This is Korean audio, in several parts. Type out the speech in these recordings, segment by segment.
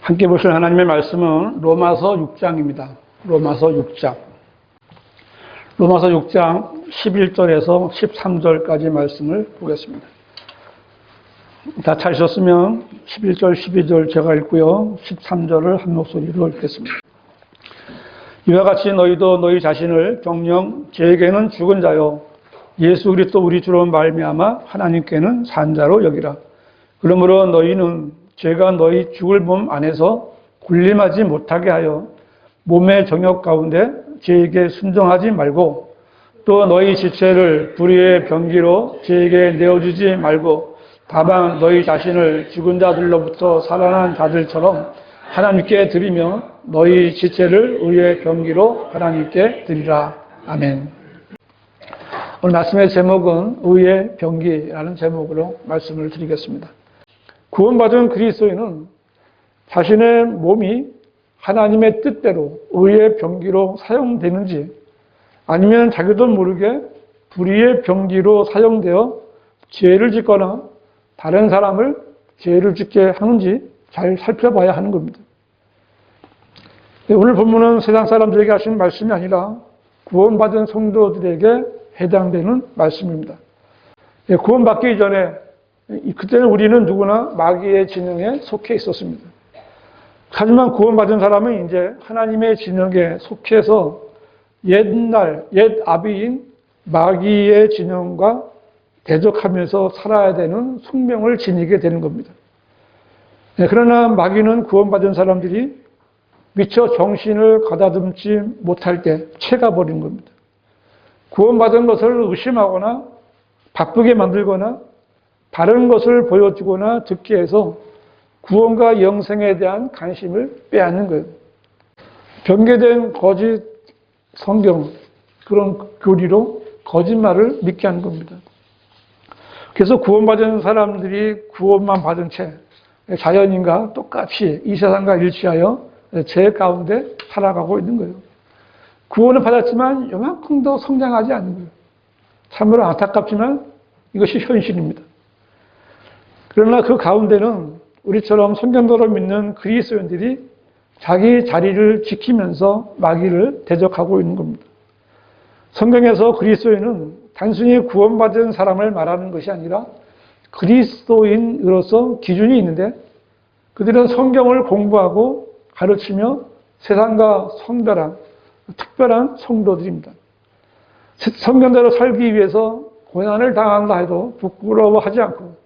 함께 보실 하나님의 말씀은 로마서 6장입니다. 로마서 6장. 로마서 6장 11절에서 13절까지 말씀을 보겠습니다. 다 찾으셨으면 11절, 12절 제가 읽고요. 13절을 한 목소리로 읽겠습니다. 이와 같이 너희도 너희 자신을 정녕 죄에게는 죽은 자요 예수 그리스도 우리 주로 말미암아 하나님께는 산 자로 여기라. 그러므로 너희는 죄가 너희 죽을 몸 안에서 군림하지 못하게 하여 몸의 정욕 가운데 죄에게 순종하지 말고 또 너희 지체를 불의의 병기로 죄에게 내어주지 말고 다만 너희 자신을 죽은 자들로부터 살아난 자들처럼 하나님께 드리며 너희 지체를 의의 병기로 하나님께 드리라. 아멘. 오늘 말씀의 제목은 의의 병기라는 제목으로 말씀을 드리겠습니다. 구원받은 그리스도인은 자신의 몸이 하나님의 뜻대로 의의 병기로 사용되는지 아니면 자기도 모르게 불의의 병기로 사용되어 죄를 짓거나 다른 사람을 죄를 짓게 하는지 잘 살펴봐야 하는 겁니다. 오늘 본문은 세상 사람들에게 하신 말씀이 아니라 구원받은 성도들에게 해당되는 말씀입니다. 구원받기 전에 그때는 우리는 누구나 마귀의 진영에 속해 있었습니다. 하지만 구원받은 사람은 이제 하나님의 진영에 속해서 옛 아비인 마귀의 진영과 대적하면서 살아야 되는 숙명을 지니게 되는 겁니다. 그러나 마귀는 구원받은 사람들이 미처 정신을 가다듬지 못할 때 채가버린 겁니다. 구원받은 것을 의심하거나 바쁘게 만들거나 다른 것을 보여주거나 듣게 해서 구원과 영생에 대한 관심을 빼앗는 거예요. 변개된 거짓 성경, 그런 교리로 거짓말을 믿게 하는 겁니다. 그래서 구원받은 사람들이 구원만 받은 채 자연인과 똑같이 이 세상과 일치하여 죄 가운데 살아가고 있는 거예요. 구원을 받았지만 요만큼 더 성장하지 않는 거예요. 참으로 안타깝지만 이것이 현실입니다. 그러나 그 가운데는 우리처럼 성경대로 믿는 그리스도인들이 자기 자리를 지키면서 마귀를 대적하고 있는 겁니다. 성경에서 그리스도인은 단순히 구원받은 사람을 말하는 것이 아니라 그리스도인으로서 기준이 있는데 그들은 성경을 공부하고 가르치며 세상과 성별한 특별한 성도들입니다. 성경대로 살기 위해서 고난을 당한다 해도 부끄러워하지 않고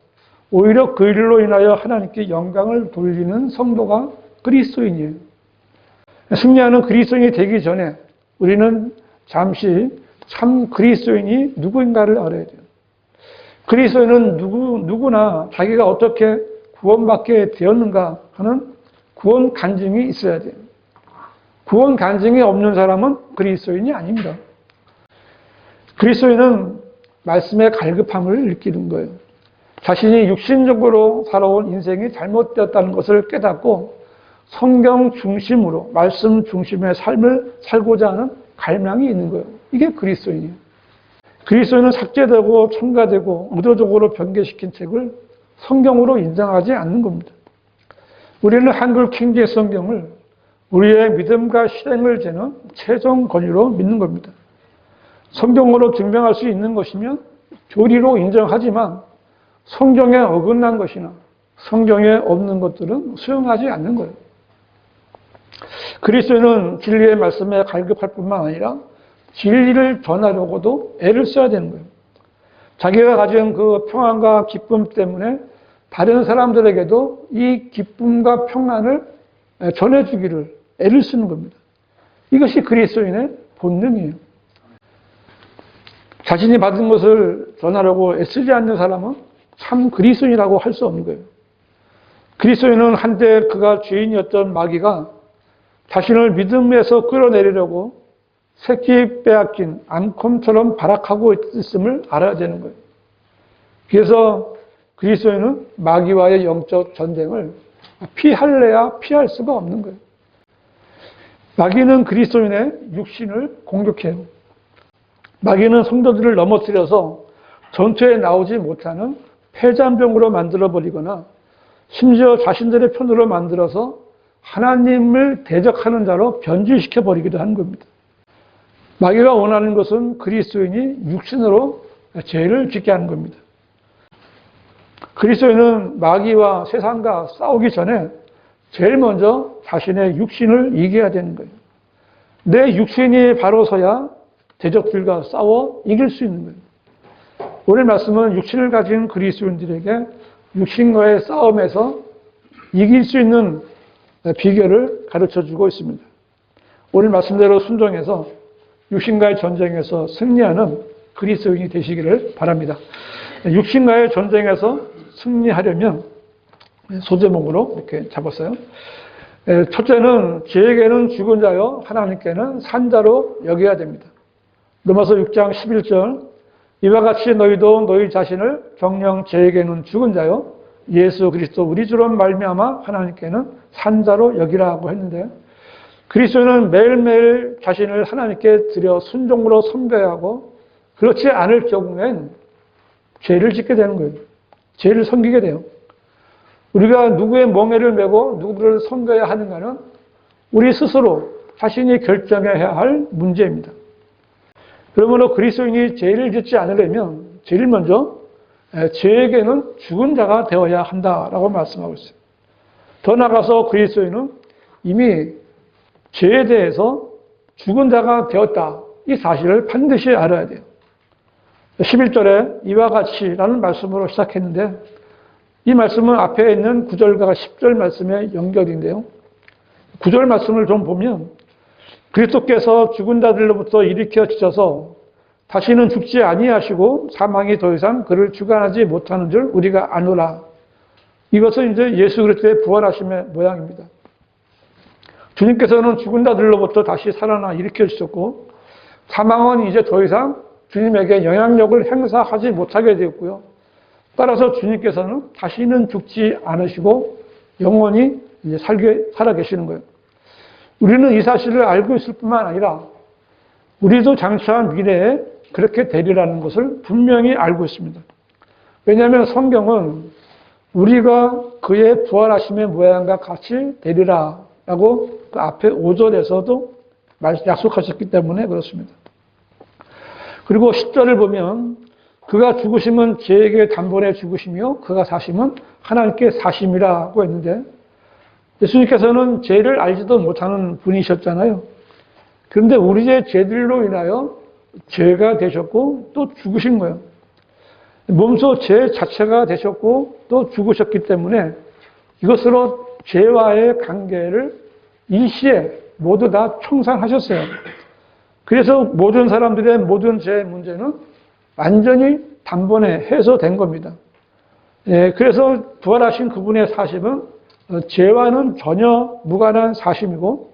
오히려 그 일로 인하여 하나님께 영광을 돌리는 성도가 그리스도인이에요. 승리하는 그리스도인이 되기 전에 우리는 잠시 참 그리스도인이 누구인가를 알아야 돼요. 그리스도인은 누구나 자기가 어떻게 구원받게 되었는가 하는 구원 간증이 있어야 돼요. 구원 간증이 없는 사람은 그리스도인이 아닙니다. 그리스도인은 말씀의 갈급함을 느끼는 거예요. 자신이 육신적으로 살아온 인생이 잘못되었다는 것을 깨닫고 성경 중심으로 말씀 중심의 삶을 살고자 하는 갈망이 있는 거예요. 이게 그리스도인이에요. 그리스도인은 삭제되고 첨가되고 의도적으로 변개시킨 책을 성경으로 인정하지 않는 겁니다. 우리는 한글 킹제임 성경을 우리의 믿음과 실행을 재는 최종 권위로 믿는 겁니다. 성경으로 증명할 수 있는 것이면 교리로 인정하지만 성경에 어긋난 것이나 성경에 없는 것들은 수용하지 않는 거예요. 그리스도인은 진리의 말씀에 갈급할 뿐만 아니라 진리를 전하려고도 애를 써야 되는 거예요. 자기가 가진 그 평안과 기쁨 때문에 다른 사람들에게도 이 기쁨과 평안을 전해주기를 애를 쓰는 겁니다. 이것이 그리스도인의 본능이에요. 자신이 받은 것을 전하려고 애쓰지 않는 사람은 참 그리스도인이라고 할 수 없는 거예요. 그리스도인은 한때 그가 죄인이었던 마귀가 자신을 믿음에서 끌어내리려고 새끼 빼앗긴 암컷처럼 발악하고 있음을 알아야 되는 거예요. 그래서 그리스도인은 마귀와의 영적 전쟁을 피할래야 피할 수가 없는 거예요. 마귀는 그리스도인의 육신을 공격해요. 마귀는 성도들을 넘어뜨려서 전투에 나오지 못하는 패잔병으로 만들어버리거나 심지어 자신들의 편으로 만들어서 하나님을 대적하는 자로 변질시켜 버리기도 하는 겁니다. 마귀가 원하는 것은 그리스도인이 육신으로 죄를 짓게 하는 겁니다. 그리스도인은 마귀와 세상과 싸우기 전에 제일 먼저 자신의 육신을 이겨야 되는 거예요. 내 육신이 바로 서야 대적들과 싸워 이길 수 있는 거예요. 오늘 말씀은 육신을 가진 그리스도인들에게 육신과의 싸움에서 이길 수 있는 비결을 가르쳐주고 있습니다. 오늘 말씀대로 순종해서 육신과의 전쟁에서 승리하는 그리스도인이 되시기를 바랍니다. 육신과의 전쟁에서 승리하려면 소제목으로 이렇게 잡았어요. 첫째는 죄에게는 죽은 자요 하나님께는 산 자로 여겨야 됩니다. 로마서 6장 11절 이와 같이 너희도 너희 자신을 정녕 죄에게는 죽은 자요 예수 그리스도 우리 주로 말미암아 하나님께는 산 자로 여기라고 했는데 그리스도는 매일매일 자신을 하나님께 드려 순종으로 섬겨야 하고 그렇지 않을 경우엔 죄를 짓게 되는 거예요. 죄를 섬기게 돼요. 우리가 누구의 멍에를 메고 누구를 섬겨야 하는가는 우리 스스로 자신이 결정해야 할 문제입니다. 그러므로 그리스도인이 죄를 짓지 않으려면 제일 먼저 죄에게는 죽은 자가 되어야 한다라고 말씀하고 있어요. 더 나아가서 그리스도인은 이미 죄에 대해서 죽은 자가 되었다. 이 사실을 반드시 알아야 돼요. 11절에 이와 같이라는 말씀으로 시작했는데 이 말씀은 앞에 있는 9절과 10절 말씀의 연결인데요. 9절 말씀을 좀 보면 그리스도께서 죽은 자들로부터 일으켜 지셔서 다시는 죽지 아니하시고 사망이 더 이상 그를 주관하지 못하는 줄 우리가 아노라. 이것은 이제 예수 그리스도의 부활하심의 모양입니다. 주님께서는 죽은 자들로부터 다시 살아나 일으켜 주셨고 사망은 이제 더 이상 주님에게 영향력을 행사하지 못하게 되었고요. 따라서 주님께서는 다시는 죽지 않으시고 영원히 이제 살아 계시는 거예요. 우리는 이 사실을 알고 있을 뿐만 아니라 우리도 장차 미래에 그렇게 되리라는 것을 분명히 알고 있습니다. 왜냐하면 성경은 우리가 그의 부활하심의 모양과 같이 되리라라고 그 앞에 5절에서도 약속하셨기 때문에 그렇습니다. 그리고 10절을 보면 그가 죽으심은 죄에게 단번에 죽으시며 그가 사심은 하나님께 사심이라고 했는데 예수님께서는 죄를 알지도 못하는 분이셨잖아요. 그런데 우리의 죄들로 인하여 죄가 되셨고 또 죽으신 거예요. 몸소 죄 자체가 되셨고 또 죽으셨기 때문에 이것으로 죄와의 관계를 일시에 모두 다 청산하셨어요. 그래서 모든 사람들의 모든 죄의 문제는 완전히 단번에 해소된 겁니다. 그래서 부활하신 그분의 사심은 죄와는 전혀 무관한 사심이고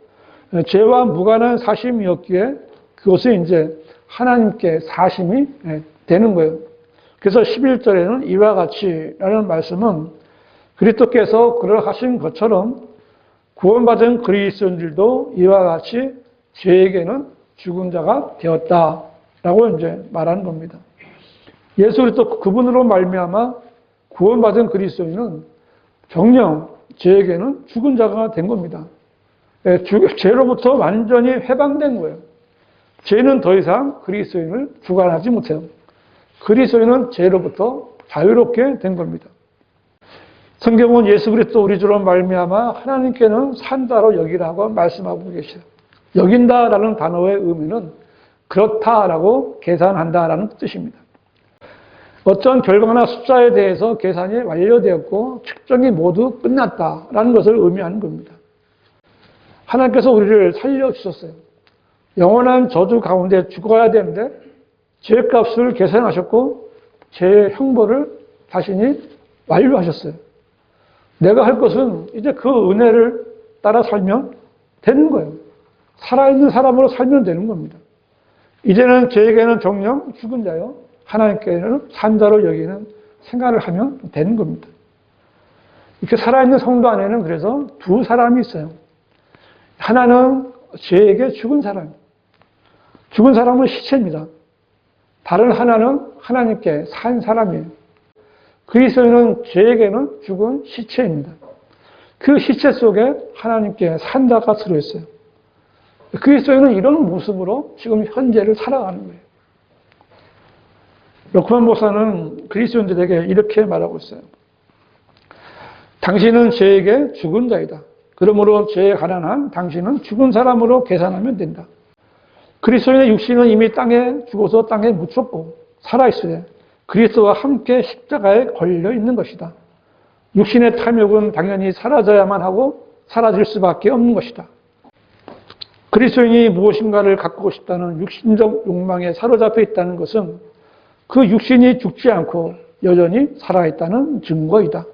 죄와 무관한 사심이었기에 그것이 이제 하나님께 사심이 되는 거예요. 그래서 11절에는 이와 같이라는 말씀은 그리스도께서 그러하신 것처럼 구원받은 그리스도인들도 이와 같이 죄에게는 죽은 자가 되었다라고 이제 말하는 겁니다. 예수 그리스도 그분으로 말미암아 구원받은 그리스도인은 정녕 죄에게는 죽은 자가 된 겁니다. 죄로부터 완전히 해방된 거예요. 죄는 더 이상 그리스도인을 주관하지 못해요. 그리스도인은 죄로부터 자유롭게 된 겁니다. 성경은 예수 그리스도 우리 주로 말미암아 하나님께는 산자로 여기라고 말씀하고 계셔요. 여긴다라는 단어의 의미는 그렇다라고 계산한다라는 뜻입니다. 어떤 결과나 숫자에 대해서 계산이 완료되었고 측정이 모두 끝났다라는 것을 의미하는 겁니다. 하나님께서 우리를 살려주셨어요. 영원한 저주 가운데 죽어야 되는데 죄값을 계산하셨고 죄의 형벌을 자신이 완료하셨어요. 내가 할 것은 이제 그 은혜를 따라 살면 되는 거예요. 살아있는 사람으로 살면 되는 겁니다. 이제는 죄에게는 정녕 죽은 자요 하나님께는 산자로 여기는 생각을 하면 되는 겁니다. 이렇게 살아있는 성도 안에는 그래서 두 사람이 있어요. 하나는 죄에게 죽은 사람. 죽은 사람은 시체입니다. 다른 하나는 하나님께 산 사람이에요. 그리스도인은 죄에게는 죽은 시체입니다. 그 시체 속에 하나님께 산다가 들어있어요. 그리스도인은 이런 모습으로 지금 현재를 살아가는 거예요. 로크만 목사는 그리스도인들에게 이렇게 말하고 있어요. 당신은 죄에게 죽은 자이다. 그러므로 죄에 가난한 당신은 죽은 사람으로 계산하면 된다. 그리스도인의 육신은 이미 땅에 죽어서 땅에 묻혔고 살아있으되 그리스도와 함께 십자가에 걸려 있는 것이다. 육신의 탐욕은 당연히 사라져야만 하고 사라질 수밖에 없는 것이다. 그리스도인이 무엇인가를 갖고 싶다는 육신적 욕망에 사로잡혀 있다는 것은 그 육신이 죽지 않고 여전히 살아있다는 증거이다.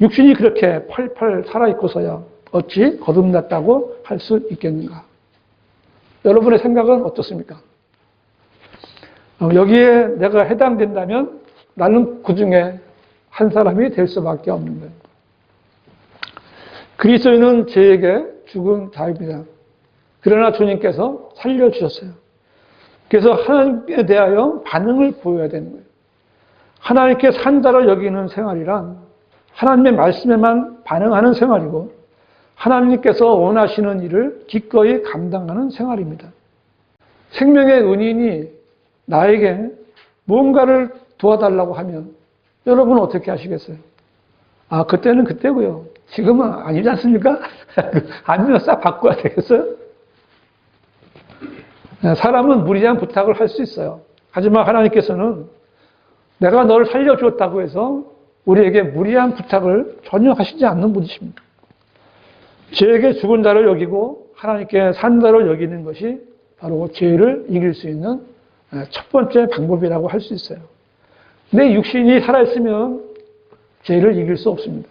육신이 그렇게 팔팔 살아있고서야 어찌 거듭났다고 할 수 있겠는가? 여러분의 생각은 어떻습니까? 여기에 내가 해당된다면 나는 그 중에 한 사람이 될 수밖에 없는 거예요. 그리스도인은 죄에게 죽은 자입니다. 그러나 주님께서 살려주셨어요. 그래서 하나님께 대하여 반응을 보여야 되는 거예요. 하나님께 산자로 여기는 생활이란 하나님의 말씀에만 반응하는 생활이고 하나님께서 원하시는 일을 기꺼이 감당하는 생활입니다. 생명의 은인이 나에게 무언가를 도와달라고 하면 여러분은 어떻게 하시겠어요? 아, 그때는 그때고요. 지금은 아니지 않습니까? 아니면 싹 바꿔야 되겠어요? 사람은 무리한 부탁을 할 수 있어요. 하지만 하나님께서는 내가 너를 살려주었다고 해서 우리에게 무리한 부탁을 전혀 하시지 않는 분이십니다. 죄에게 죽은 자를 여기고 하나님께 산 자를 여기는 것이 바로 죄를 이길 수 있는 첫 번째 방법이라고 할 수 있어요. 내 육신이 살아있으면 죄를 이길 수 없습니다.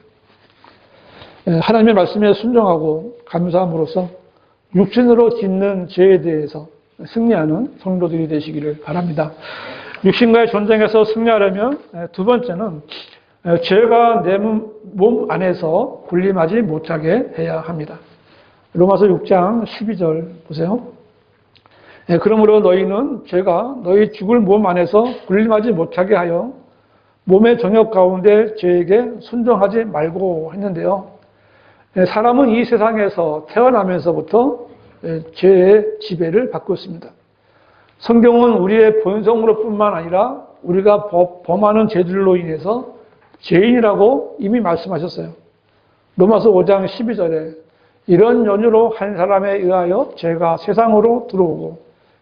하나님의 말씀에 순종하고 감사함으로써 육신으로 짓는 죄에 대해서 승리하는 성도들이 되시기를 바랍니다. 육신과의 전쟁에서 승리하려면 두 번째는 죄가 내 몸 안에서 군림하지 못하게 해야 합니다. 로마서 6장 12절 보세요. 그러므로 너희는 죄가 너희 죽을 몸 안에서 군림하지 못하게 하여 몸의 정욕 가운데 죄에게 순종하지 말고 했는데요. 사람은 이 세상에서 태어나면서부터 죄의 지배를 받고 있습니다. 성경은 우리의 본성으로 뿐만 아니라 우리가 범하는 죄들로 인해서 죄인이라고 이미 말씀하셨어요. 로마서 5장 12절에 이런 연유로 한 사람에 의하여 죄가 세상으로 들어오고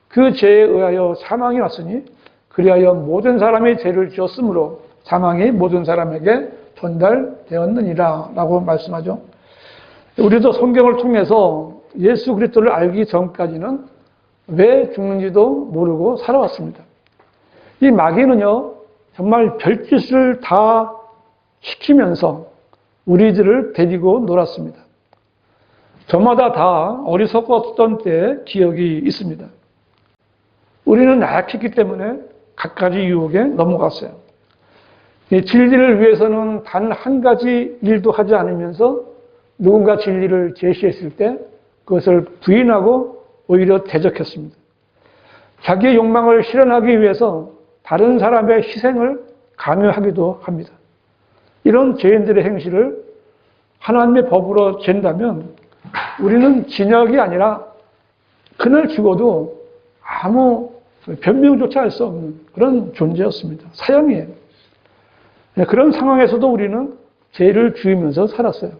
그 죄에 의하여 사망이 왔으니 그리하여 모든 사람이 죄를 지었으므로 사망이 모든 사람에게 전달되었느니라 라고 말씀하죠. 우리도 성경을 통해서 예수 그리스도를 알기 전까지는 왜 죽는지도 모르고 살아왔습니다. 이 마귀는요, 정말 별짓을 다 시키면서 우리들을 데리고 놀았습니다. 저마다 다 어리석었던 때의 기억이 있습니다. 우리는 나약했기 때문에 갖가지 유혹에 넘어갔어요. 진리를 위해서는 단 한 가지 일도 하지 않으면서 누군가 진리를 제시했을 때 그것을 부인하고 오히려 대적했습니다. 자기의 욕망을 실현하기 위해서 다른 사람의 희생을 강요하기도 합니다. 이런 죄인들의 행실을 하나님의 법으로 잰다면 우리는 진역이 아니라 그날 죽어도 아무 변명조차 할 수 없는 그런 존재였습니다. 사형이에요. 그런 상황에서도 우리는 죄를 지으면서 살았어요.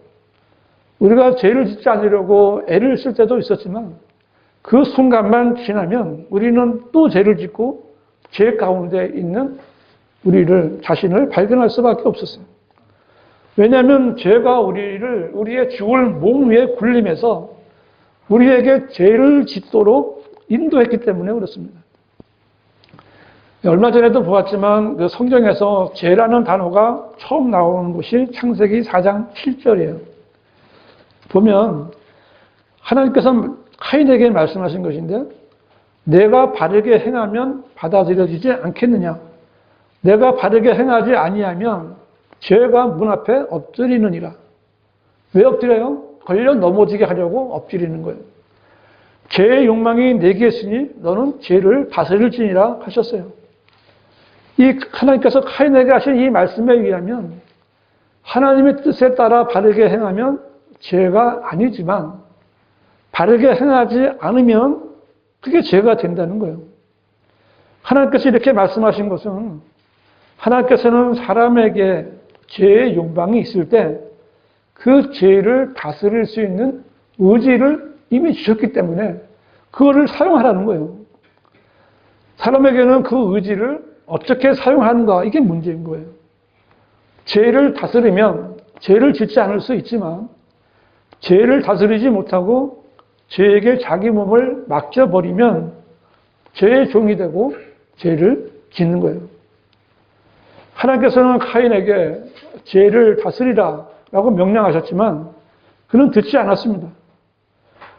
우리가 죄를 짓지 않으려고 애를 쓸 때도 있었지만 그 순간만 지나면 우리는 또 죄를 짓고 죄 가운데 있는 자신을 발견할 수밖에 없었어요. 왜냐하면 죄가 우리의 죽을 몸 위에 굴림해서 우리에게 죄를 짓도록 인도했기 때문에 그렇습니다. 얼마 전에도 보았지만 그 성경에서 죄라는 단어가 처음 나오는 곳이 창세기 4장 7절이에요. 보면 하나님께서 카인에게 말씀하신 것인데 내가 바르게 행하면 받아들여지지 않겠느냐. 내가 바르게 행하지 아니하면 죄가 문 앞에 엎드리느니라. 왜 엎드려요? 걸려 넘어지게 하려고 엎드리는 거예요. 죄의 욕망이 내게 있으니 너는 죄를 다스릴지니라 하셨어요. 이 하나님께서 카인에게 하신 이 말씀에 의하면 하나님의 뜻에 따라 바르게 행하면 죄가 아니지만 바르게 행하지 않으면 그게 죄가 된다는 거예요. 하나님께서 이렇게 말씀하신 것은 하나님께서는 사람에게 죄의 욕망이 있을 때 그 죄를 다스릴 수 있는 의지를 이미 주셨기 때문에 그거를 사용하라는 거예요. 사람에게는 그 의지를 어떻게 사용하는가 이게 문제인 거예요. 죄를 다스리면 죄를 짓지 않을 수 있지만 죄를 다스리지 못하고 죄에게 자기 몸을 맡겨버리면 죄의 종이 되고 죄를 짓는 거예요. 하나님께서는 카인에게 죄를 다스리라 라고 명령하셨지만 그는 듣지 않았습니다.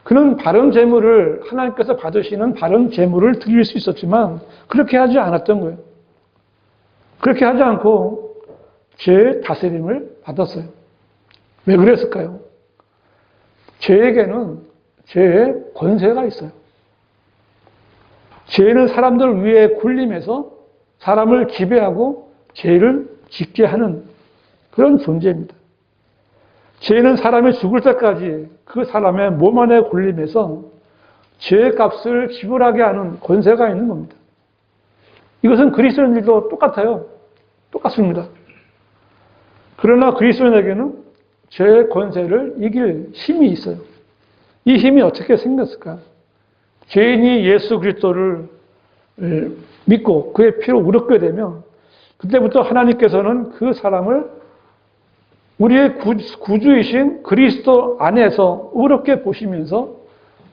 그는 바른 재물을 하나님께서 받으시는 바른 재물을 드릴 수 있었지만 그렇게 하지 않았던 거예요. 그렇게 하지 않고 죄의 다스림을 받았어요. 왜 그랬을까요? 죄에게는 죄의 권세가 있어요. 죄는 사람들 위에 군림해서 사람을 지배하고 죄를 짓게 하는 그런 존재입니다. 죄는 사람이 죽을 때까지 그 사람의 몸 안에 군림해서 죄의 값을 지불하게 하는 권세가 있는 겁니다. 이것은 그리스도인들도 똑같아요. 똑같습니다. 그러나 그리스도인에게는 죄의 권세를 이길 힘이 있어요. 이 힘이 어떻게 생겼을까? 죄인이 예수 그리스도를 믿고 그의 피로 의롭게 되면 그때부터 하나님께서는 그 사람을 우리의 구주이신 그리스도 안에서 의롭게 보시면서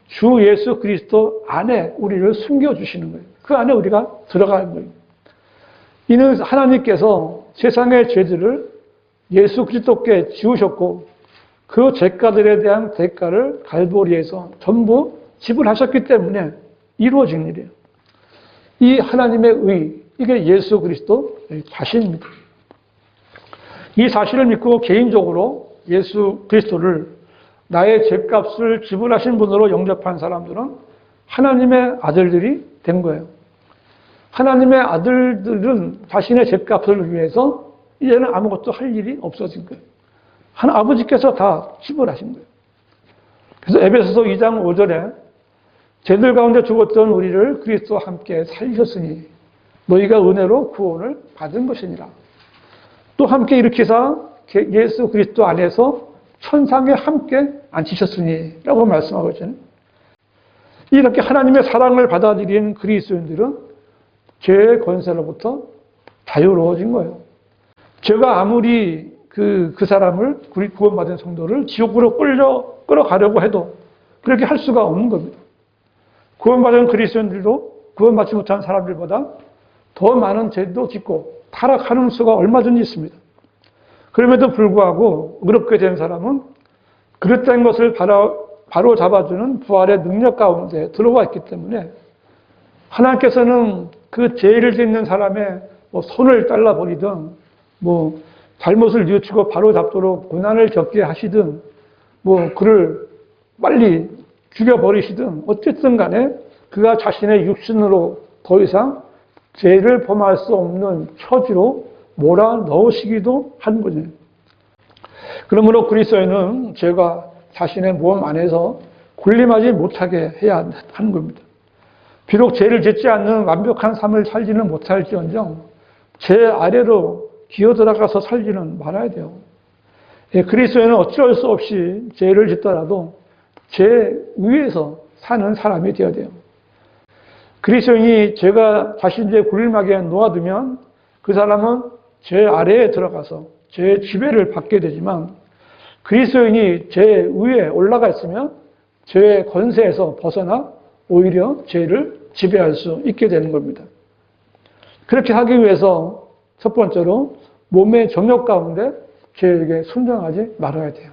주 예수 그리스도 안에 우리를 숨겨주시는 거예요. 그 안에 우리가 들어가는 거예요. 이는 하나님께서 세상의 죄들을 예수 그리스도께 지우셨고 그 죄가들에 대한 대가를 갈보리에서 전부 지불하셨기 때문에 이루어진 일이에요. 이 하나님의 의, 이게 예수 그리스도 자신입니다. 이 사실을 믿고 개인적으로 예수 그리스도를 나의 죄값을 지불하신 분으로 영접한 사람들은 하나님의 아들들이 된 거예요. 하나님의 아들들은 자신의 죄값을 위해서 이제는 아무것도 할 일이 없어진 거예요. 아버지께서 다 지불하신 거예요. 그래서 에베소서 2장 5절에 죄들 가운데 죽었던 우리를 그리스도와 함께 살리셨으니 너희가 은혜로 구원을 받은 것이니라. 또 함께 일으키사 예수 그리스도 안에서 천상에 함께 앉히셨으니 라고 말씀하고 있잖아요. 이렇게 하나님의 사랑을 받아들인 그리스도인들은 죄의 권세로부터 자유로워진 거예요. 죄가 아무리 그 사람을 구원받은 성도를 지옥으로 끌어가려고 해도 그렇게 할 수가 없는 겁니다. 구원받은 그리스도인들도 구원받지 못한 사람들보다 더 많은 죄도 짓고 타락하는 수가 얼마든지 있습니다. 그럼에도 불구하고 의롭게 된 사람은 그릇된 것을 바로 잡아주는 부활의 능력 가운데 들어와 있기 때문에 하나님께서는 그 죄를 짓는 사람의 손을 잘라버리든 잘못을 뉘우치고 바로 잡도록 고난을 겪게 하시든 그를 빨리 죽여버리시든 어쨌든 간에 그가 자신의 육신으로 더 이상 죄를 범할 수 없는 처지로 몰아넣으시기도 한 거죠. 그러므로 그리스도인은 죄가 자신의 몸 안에서 군림하지 못하게 해야 하는 겁니다. 비록 죄를 짓지 않는 완벽한 삶을 살지는 못할지언정 죄 아래로 기어들어가서 살지는 말아야 돼요. 그리스도인은 어쩔 수 없이 죄를 짓더라도 죄 위에서 사는 사람이 되어야 돼요. 그리스도인이 죄가 자신의 군림하게 놓아두면 그 사람은 죄 아래에 들어가서 죄의 지배를 받게 되지만 그리스도인이 죄 위에 올라가 있으면 죄의 권세에서 벗어나 오히려 죄를 지배할 수 있게 되는 겁니다. 그렇게 하기 위해서 첫 번째로 몸의 정욕 가운데 죄에게 순종하지 말아야 돼요.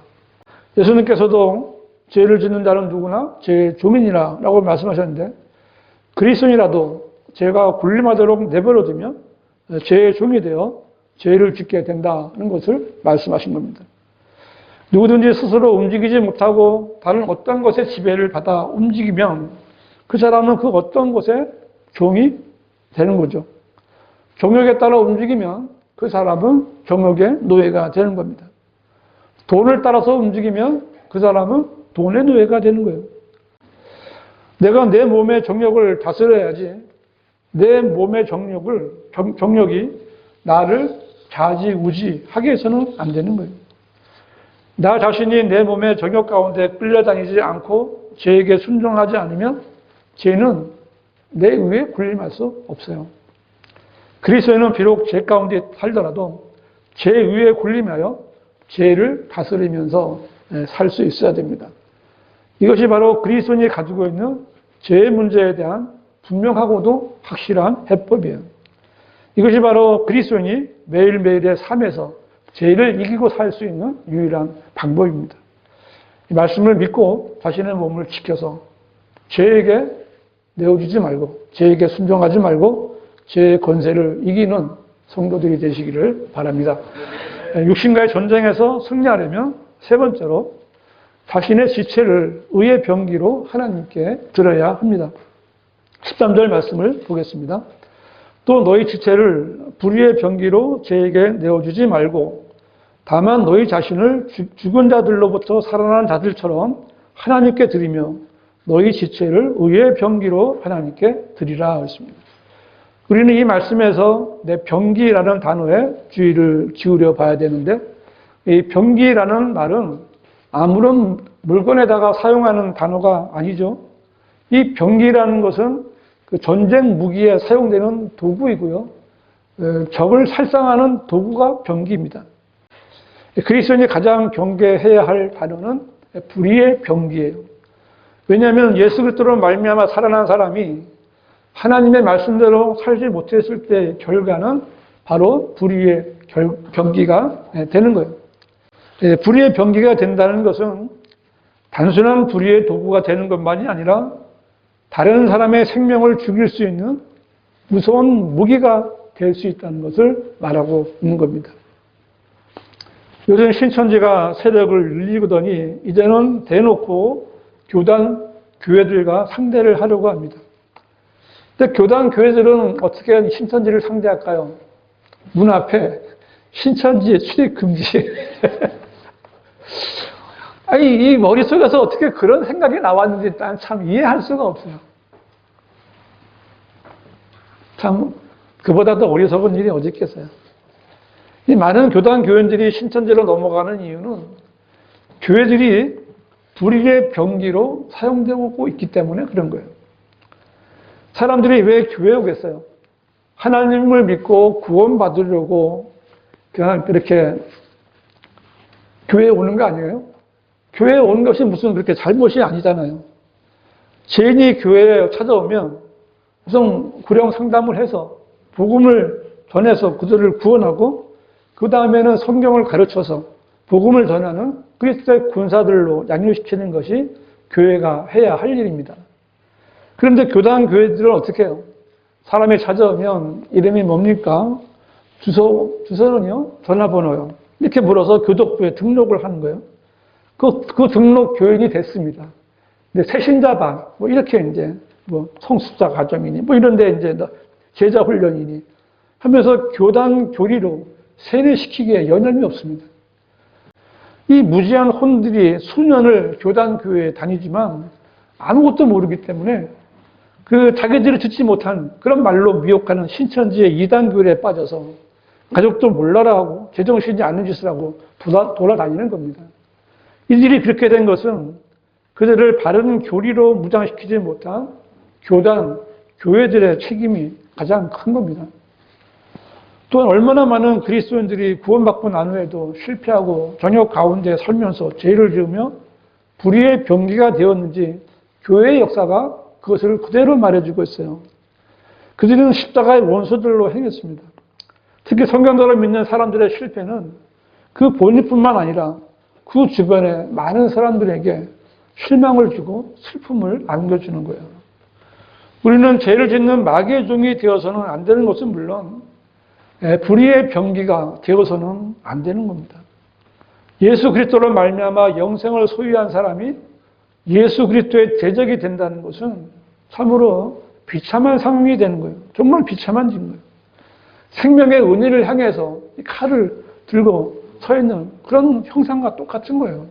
예수님께서도 죄를 짓는 자는 누구나 죄의 종이니라라고 말씀하셨는데 그리스도인이라도 죄가 군림하도록 내버려두면 죄의 종이 되어 죄를 짓게 된다는 것을 말씀하신 겁니다. 누구든지 스스로 움직이지 못하고 다른 어떤 것에 지배를 받아 움직이면 그 사람은 그 어떤 것에 종이 되는 거죠. 종욕에 따라 움직이면 그 사람은 종욕의 노예가 되는 겁니다. 돈을 따라서 움직이면 그 사람은 돈의 노예가 되는 거예요. 내가 내 몸의 정력을 다스려야지 내 몸의 정력이 나를 좌지우지하게 해서는 안 되는 거예요. 나 자신이 내 몸의 정욕 가운데 끌려다니지 않고 죄에게 순종하지 않으면 죄는 내 의에 군림할 수 없어요. 그리스도인은 비록 죄 가운데 살더라도 죄 의에 군림하여 죄를 다스리면서 살 수 있어야 됩니다. 이것이 바로 그리스도인이 가지고 있는 죄의 문제에 대한 분명하고도 확실한 해법이에요. 이것이 바로 그리스도인이 매일매일의 삶에서 죄를 이기고 살 수 있는 유일한 방법입니다. 이 말씀을 믿고 자신의 몸을 지켜서 죄에게 내어주지 말고 죄에게 순종하지 말고 죄의 권세를 이기는 성도들이 되시기를 바랍니다. 육신과의 전쟁에서 승리하려면 세 번째로 자신의 지체를 의의 병기로 하나님께 드려야 합니다. 13절 말씀을 보겠습니다. 또 너희 지체를 불의의 병기로 죄에게 내어주지 말고 다만 너희 자신을 죽은 자들로부터 살아난 자들처럼 하나님께 드리며 너희 지체를 의의 병기로 하나님께 드리라 했습니다. 우리는 이 말씀에서 내 병기라는 단어에 주의를 기울여 봐야 되는데 이 병기라는 말은 아무런 물건에다가 사용하는 단어가 아니죠. 이 병기라는 것은 그 전쟁 무기에 사용되는 도구이고요. 적을 살상하는 도구가 병기입니다. 그리스도인이 가장 경계해야 할 단어는 불의의 병기예요. 왜냐하면 예수 그리스도로 말미암아 살아난 사람이 하나님의 말씀대로 살지 못했을 때의 결과는 바로 불의의 병기가 되는 거예요. 불의의 병기가 된다는 것은 단순한 불의의 도구가 되는 것만이 아니라 다른 사람의 생명을 죽일 수 있는 무서운 무기가 될 수 있다는 것을 말하고 있는 겁니다. 요즘 신천지가 세력을 늘리더니 이제는 대놓고 교단, 교회들과 상대를 하려고 합니다. 근데 교단, 교회들은 어떻게 신천지를 상대할까요? 문 앞에 신천지에 출입 금지. 아니, 이 머릿속에서 어떻게 그런 생각이 나왔는지 난 참 이해할 수가 없어요. 참, 그보다 더 어리석은 일이 어디 있겠어요. 이 많은 교단, 교인들이 신천지로 넘어가는 이유는 교회들이 불의의 병기로 사용되고 있기 때문에 그런 거예요. 사람들이 왜 교회에 오겠어요? 하나님을 믿고 구원받으려고 그냥 그렇게 교회에 오는 거 아니에요? 교회에 오는 것이 무슨 그렇게 잘못이 아니잖아요. 죄인이 교회에 찾아오면 우선 구령 상담을 해서 복음을 전해서 그들을 구원하고 그 다음에는 성경을 가르쳐서 복음을 전하는 그리스도의 군사들로 양육시키는 것이 교회가 해야 할 일입니다. 그런데 교단 교회들은 어떻게 해요? 사람이 찾아오면 이름이 뭡니까? 주소는요? 전화번호요. 이렇게 물어서 교독부에 등록을 하는 거예요. 그 등록 교인이 됐습니다. 근데 새신자반, 뭐 이렇게 이제 뭐 성숙자 과정이니 뭐 이런데 이제 제자 훈련이니 하면서 교단 교리로 세뇌시키기에 여념이 없습니다. 이 무지한 혼들이 수년을 교단 교회에 다니지만 아무것도 모르기 때문에 그 자기들이 듣지 못한 그런 말로 미혹하는 신천지의 이단 교리에 빠져서 가족도 몰라라 하고 제정신이 않는 짓을 하고 돌아다니는 겁니다. 이들이 그렇게 된 것은 그들을 바른 교리로 무장시키지 못한 교단, 교회들의 책임이 가장 큰 겁니다. 또한 얼마나 많은 그리스도인들이 구원받고 난 후에도 실패하고 전역 가운데 살면서 죄를 지으며 불의의 병기가 되었는지 교회의 역사가 그것을 그대로 말해주고 있어요. 그들은 십자가의 원수들로 행했습니다. 특히 성경대로 믿는 사람들의 실패는 그 본인뿐만 아니라 그 주변에 많은 사람들에게 실망을 주고 슬픔을 안겨주는 거예요. 우리는 죄를 짓는 마귀의 종이 되어서는 안 되는 것은 물론 불의의 병기가 되어서는 안 되는 겁니다. 예수 그리스도로 말미암아 영생을 소유한 사람이 예수 그리스도의 대적이 된다는 것은 참으로 비참한 상황이 되는 거예요. 정말 비참한 짓인 거예요. 생명의 은혜를 향해서 칼을 들고 서 있는 그런 형상과 똑같은 거예요.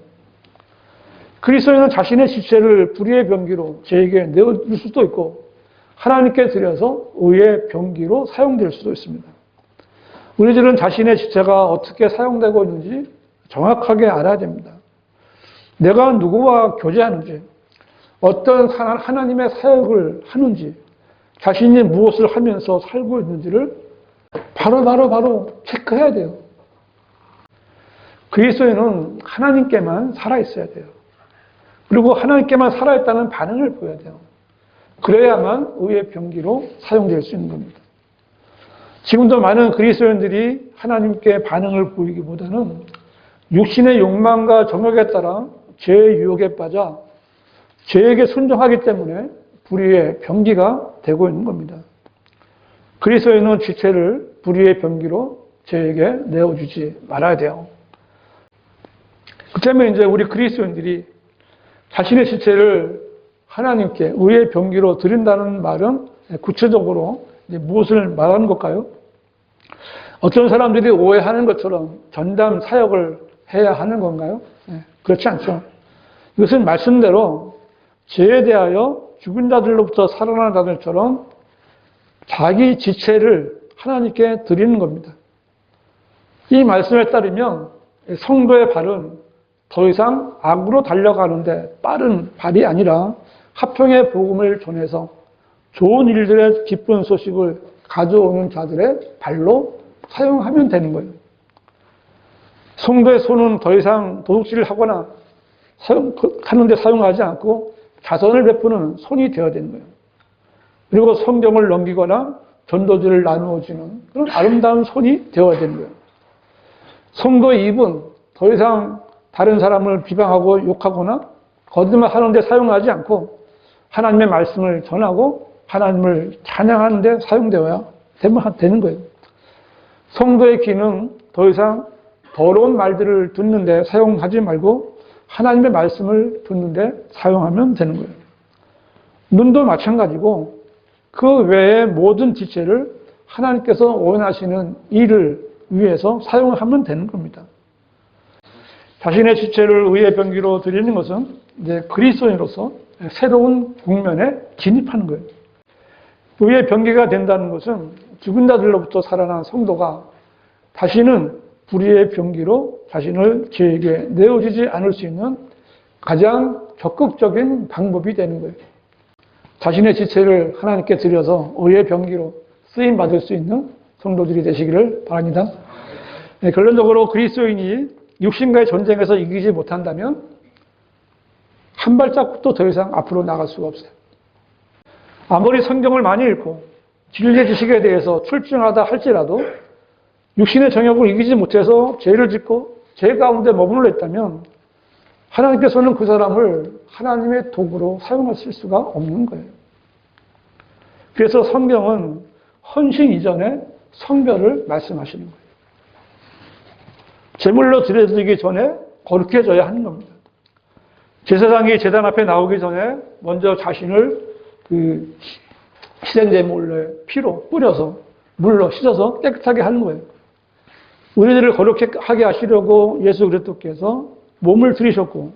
그리스도인은 자신의 지체를 불의의 병기로 저에게 내어줄 수도 있고 하나님께 드려서 의의 병기로 사용될 수도 있습니다. 우리들은 자신의 지체가 어떻게 사용되고 있는지 정확하게 알아야 됩니다. 내가 누구와 교제하는지, 어떤 하나님의 사역을 하는지, 자신이 무엇을 하면서 살고 있는지를 바로 체크해야 돼요. 그리스도인은 하나님께만 살아있어야 돼요. 그리고 하나님께만 살아있다는 반응을 보여야 돼요. 그래야만 의의 병기로 사용될 수 있는 겁니다. 지금도 많은 그리스도인들이 하나님께 반응을 보이기보다는 육신의 욕망과 정욕에 따라 죄의 유혹에 빠져 죄에게 순종하기 때문에 불의의 병기가 되고 있는 겁니다. 그리스도인은 지체를 불의의 병기로 죄에게 내어주지 말아야 돼요. 그 때문에 이제 우리 그리스도인들이 자신의 지체를 하나님께 의의 병기로 드린다는 말은 구체적으로 무엇을 말하는 걸까요? 어떤 사람들이 오해하는 것처럼 전담 사역을 해야 하는 건가요? 그렇지 않죠. 이것은 말씀대로 죄에 대하여 죽은 자들로부터 살아난 자들처럼 자기 지체를 하나님께 드리는 겁니다. 이 말씀에 따르면 성도의 발은 더 이상 악으로 달려가는데 빠른 발이 아니라 화평의 복음을 전해서 좋은 일들의 기쁜 소식을 가져오는 자들의 발로 사용하면 되는 거예요. 성도의 손은 더 이상 도둑질을 하거나 하는데 사용하지 않고 자선을 베푸는 손이 되어야 되는 거예요. 그리고 성경을 넘기거나 전도지를 나누어 주는 그런 아름다운 손이 되어야 되는 거예요. 성도의 입은 더 이상 다른 사람을 비방하고 욕하거나 거짓말하는 데 사용하지 않고 하나님의 말씀을 전하고 하나님을 찬양하는 데 사용되어야 되는 거예요. 성도의 귀는 더 이상 더러운 말들을 듣는 데 사용하지 말고 하나님의 말씀을 듣는 데 사용하면 되는 거예요. 눈도 마찬가지고 그 외의 모든 지체를 하나님께서 원하시는 일을 위해서 사용하면 되는 겁니다. 자신의 지체를 의의 병기로 드리는 것은 이제 그리스도인으로서 새로운 국면에 진입하는 거예요. 의의 병기가 된다는 것은 죽은 자들로부터 살아난 성도가 다시는 불의의 병기로 자신을 죄에게 내어주지 않을 수 있는 가장 적극적인 방법이 되는 거예요. 자신의 지체를 하나님께 드려서 의의 병기로 쓰임받을 수 있는 성도들이 되시기를 바랍니다. 결론적으로 그리스도인이 육신과의 전쟁에서 이기지 못한다면 한 발자국도 더 이상 앞으로 나갈 수가 없어요. 아무리 성경을 많이 읽고 진리의 지식에 대해서 출중하다 할지라도 육신의 정욕을 이기지 못해서 죄를 짓고 죄 가운데 머물러 있다면 하나님께서는 그 사람을 하나님의 도구로 사용하실 수가 없는 거예요. 그래서 성경은 헌신 이전에 성별을 말씀하시는 거예요. 제물로 드려지기 전에 거룩해져야 하는 겁니다. 제사장이 제단 앞에 나오기 전에 먼저 자신을 그 희생제물의 피로 뿌려서 물로 씻어서 깨끗하게 하는 거예요. 우리들을 거룩하게 하시려고 예수 그리스도께서 몸을 들이셨고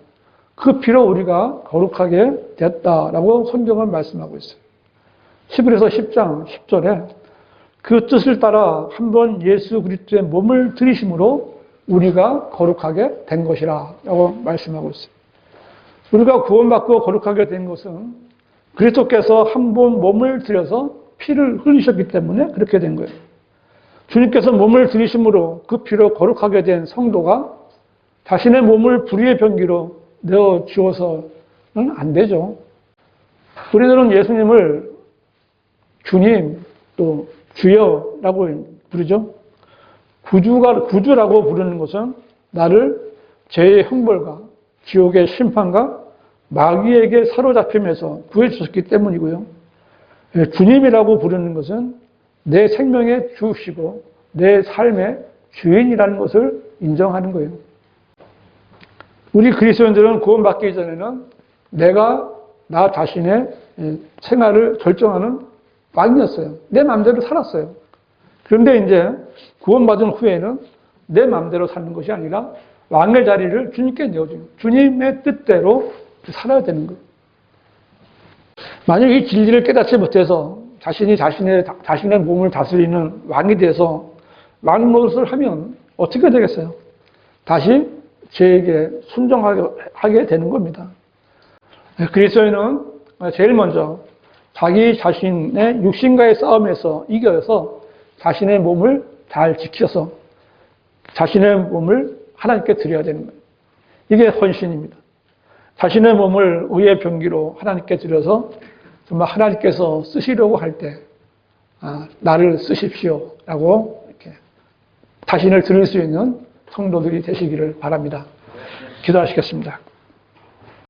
그 피로 우리가 거룩하게 됐다라고 성경은 말씀하고 있어요. 히브리서 10장 10절에 그 뜻을 따라 한번 예수 그리스도의 몸을 들이심으로 우리가 거룩하게 된 것이라 라고 말씀하고 있어요. 우리가 구원받고 거룩하게 된 것은 그리스도께서 한 번 몸을 들여서 피를 흘리셨기 때문에 그렇게 된 거예요. 주님께서 몸을 들이심으로 그 피로 거룩하게 된 성도가 자신의 몸을 불의의 병기로 내어 주어서는 안 되죠. 우리들은 예수님을 주님 또 주여라고 부르죠. 구주라고 부르는 것은 나를 죄의 형벌과 지옥의 심판과 마귀에게 사로잡힘에서 구해주셨기 때문이고요. 주님이라고 부르는 것은 내 생명의 주시고 내 삶의 주인이라는 것을 인정하는 거예요. 우리 그리스도인들은 구원받기 전에는 내가 나 자신의 생활을 결정하는 왕이었어요. 내 마음대로 살았어요. 그런데 이제 구원받은 후에는 내 마음대로 사는 것이 아니라 왕의 자리를 주님께 내어주는 주님의 뜻대로 살아야 되는 거예요. 만약 이 진리를 깨닫지 못해서 자신의 몸을 다스리는 왕이 돼서 왕 노릇을 하면 어떻게 되겠어요? 다시 죄에게 순종하게 되는 겁니다. 그리스도인은 제일 먼저 자기 자신의 육신과의 싸움에서 이겨서 자신의 몸을 잘 지켜서 자신의 몸을 하나님께 드려야 되는 거예요. 이게 헌신입니다. 자신의 몸을 의의 병기로 하나님께 드려서 정말 하나님께서 쓰시려고 할 때 나를 쓰십시오 라고 이렇게 자신을 드릴 수 있는 성도들이 되시기를 바랍니다. 기도하시겠습니다.